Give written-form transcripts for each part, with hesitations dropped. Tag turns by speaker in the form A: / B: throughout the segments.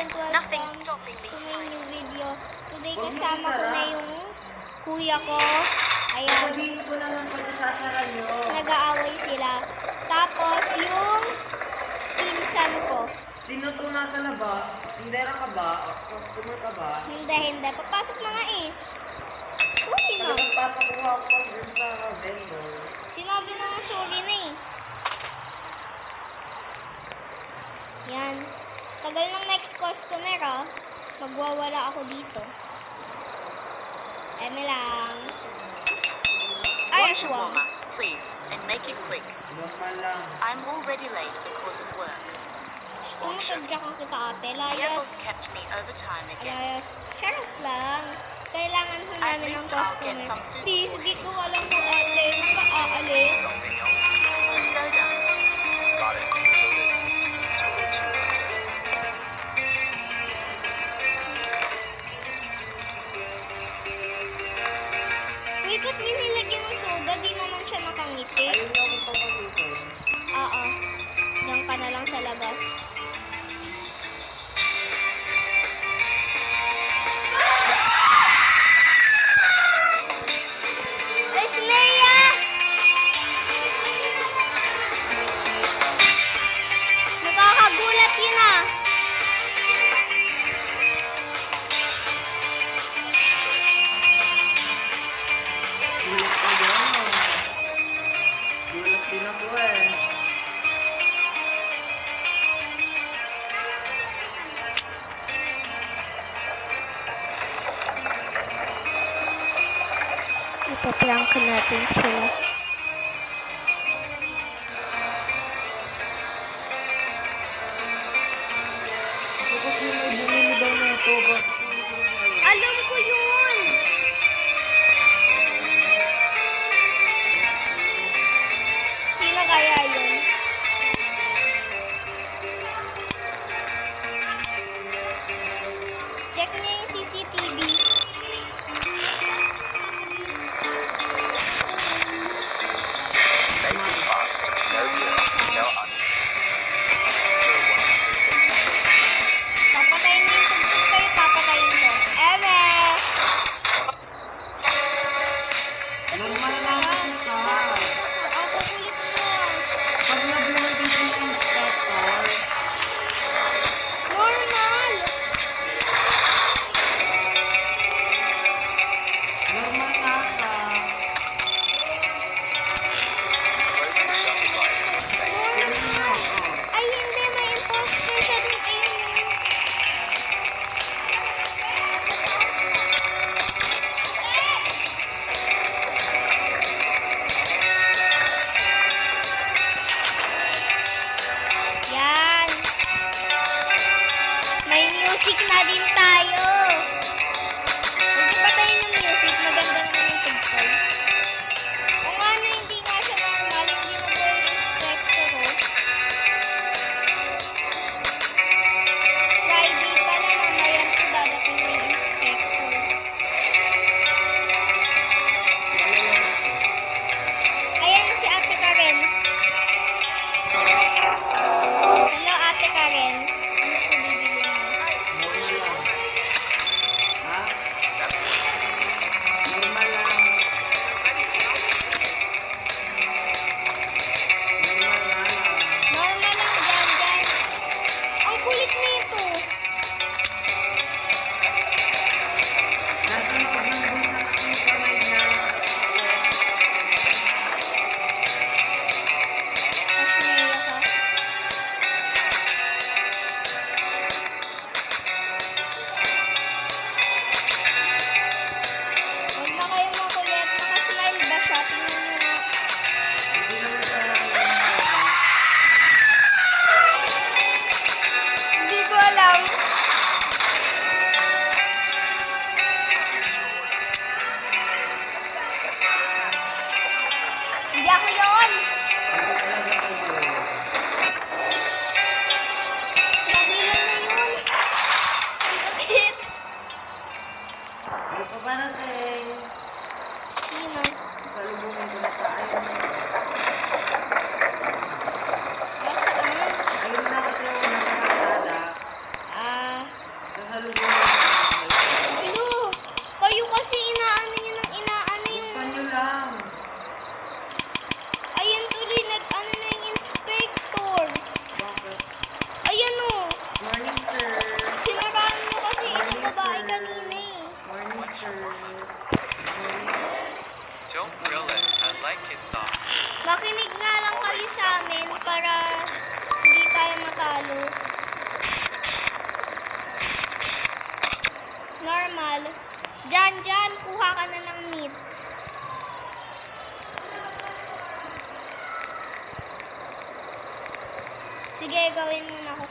A: and nothing's stopping me tonight.
B: Yung video. Today kasama ko na yung kuya ko. Ayan.
C: Sabihin ko na lang pag isasara nyo.
B: Nag-aaway sila. Tapos yung pinsan ko.
C: Sino to nasa labas? Tindera ka ba? Customer ka ba?
B: Hindi. Papasok na nga eh. Sorry na.
C: Nagpapakuha ko dun sa vendor.
B: Sinabi na nga sorry na eh. Yan. Tagal ng next customer ah. Magwawala ako dito. Eme lang. Ay,
A: One
B: aswang.
A: shawarma, please, and make it quick.
C: Normal lang.
A: I'm already late because of work.
B: Tumusod ka kang kita ate.
A: The
B: Layas.
A: boss kept me overtime again.
B: Layas. Charot lang. Kailangan ho
A: At
B: namin ng
A: least I'll get
B: customer.
A: some food
B: Please,
A: for
B: di
A: you.
B: ko alam kung ate. Nakaalis.
D: Something else?
A: Soda.
D: Got it. Soda's total 200.
B: Uy, ba't may nilagyan ng soda? Di naman siya nakangiti.
C: Ayun na ako pang matutin.
B: Oo. Diyan ka na lang sa labas. Ay, Sneya! Nakakagulat yun ah.
C: Gulat ka dyan. Gulat din ako eh.
B: Ipaprank natin sila.
C: Tapos yung may bumili daw na ito.
B: Alam ko yun! Sino kaya yun? Check niya yung CCTV.
D: Make it fast. No beer, no onions. For 150.
B: Papatayin niyo yung tugtog kayo, papatayin ko. Eme!
C: Normal lang ka.
B: Ako kulit mo.
C: Pag nabuhay din sa inspector,
B: Normal!
C: normal na ka.
D: Close the shutter light with a safe.
B: Ay, hindi. May imposter sa din. Ayun. Yan. May music na din tayo. Huwag patayin yung music. Maganda naman yung tugtog. Kung ano, hindi nga siya normal. Hindi na po yung inspector. Oh. Friday pala, mamaya po dadating na yung inspector. Ayan na si Ate Karen. Hello, Ate Karen. Ano po bibili mo?
C: Normal lang.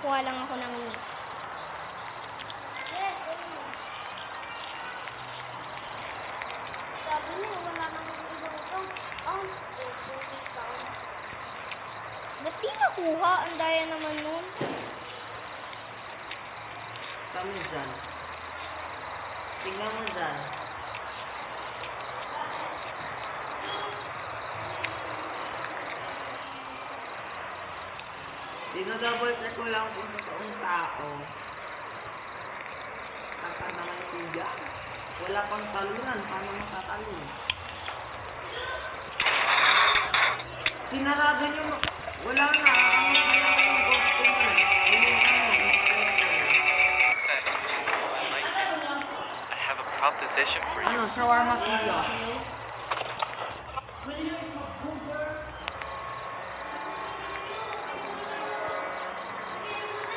B: kukuha lang ako ng meat.
E: Yes, sabi niya, wala nang ilutong. Puti ka.
B: Ba't di nakuha? Ang daya naman nun.
C: Kami dyan. Tingnan mo dyan. Dino-double check ko lang kung totoong tao. Taka naman kuya. Wala pang talunan. Paano matatalun? Sinarado nyo. Wala na. Ano kaya ang gusto mo?
D: I have a proposition for you.
C: Ano? Shawarma kuya.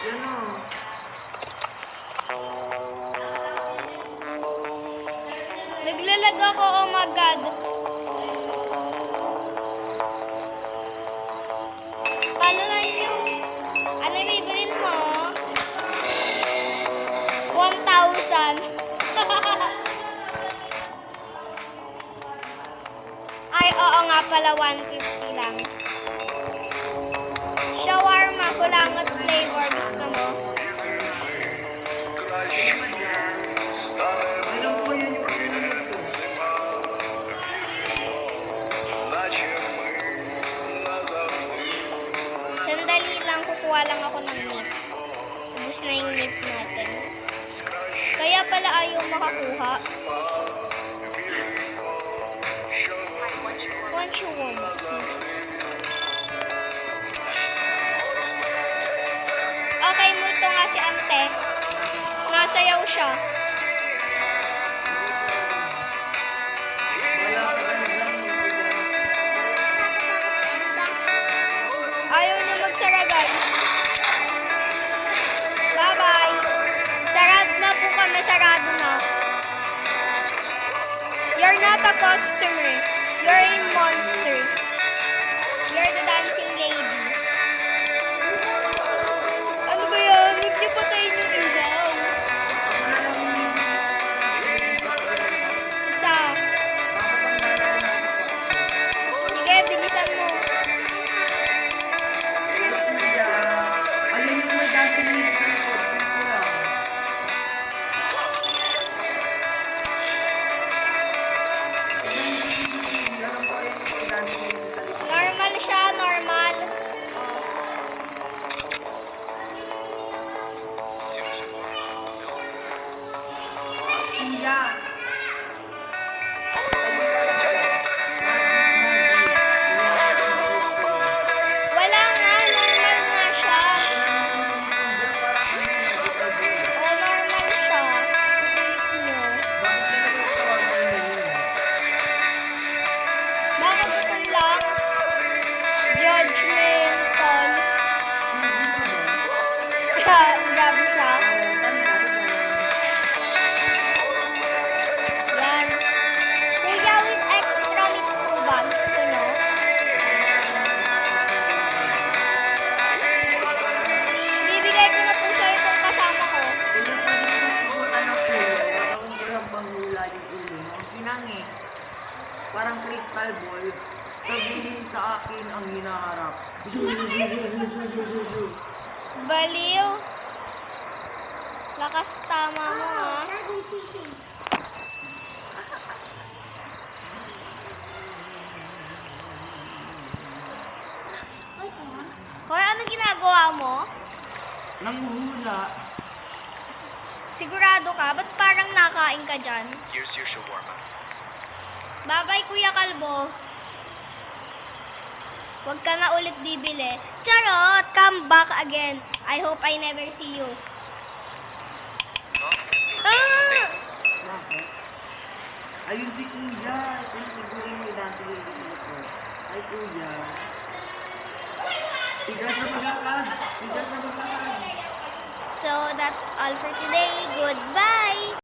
C: Yan o.
B: Naglalag ako, oh my God. Paano na yung... Ano yung bibilin mo? 1,000. Ay, oo nga pala, 150 lang. Shawarma, kulangot flavor. Gusto mo?
C: Alam ko yan yung pinunod ko.
B: Sandali lang, kukuha lang ako ng meat. Ubus na yung meat natin. Kaya pala ayaw makakuha. Want you want? Okay, multo nga si ante. Nasayaw siya.
C: Wala ka ano lang yung kuya.
B: Ayaw niya magsara, guys. Bye-bye. Sarado na po kami. Sarado na. You're not a customer. You're a monster. You're the dancing lady. Ano ba yan? Huwag niyo patayin yung ilaw. Isa. Sige, bilisan mo.
C: Kuya. Ayun yung may dancing lips sa likod. Kuya. Alam ko ayun yung may dancing lips sa likod.
B: Normal siya, normal.
D: Sushi.
C: Kuya.
B: Wala nga, normal nga siya. O, normal siya. Kukulit nyo. Bakit ito lang? Judgmental. Grabe siya. Yan. Kuya, with extra meat po ba? Gusto nyo? Bibigay ko na po sa itong kasama ko.
C: Parang crystal ball. Sabihin sa akin ang hinaharap.
B: Baliw. Lakas tama mo, ha? Hoy, anong ginagawa mo?
C: Nanguhula.
B: Sigurado ka? Ba't parang nakain ka dyan?
D: Here's your shawarma.
B: Bye-bye, Kuya Kalbo. Huwag ka na ulit bibili. Charot! Come back again. I hope I never see you.
D: Soft and
B: Ah!
D: perfect base.
C: Bakit? Ayun si Kuya. Ito yung siguro yung may dancing lady sa likod. Ay, Kuya. Sigas na maglakad. Sigas na maglakad.
B: So, that's all for today. Goodbye!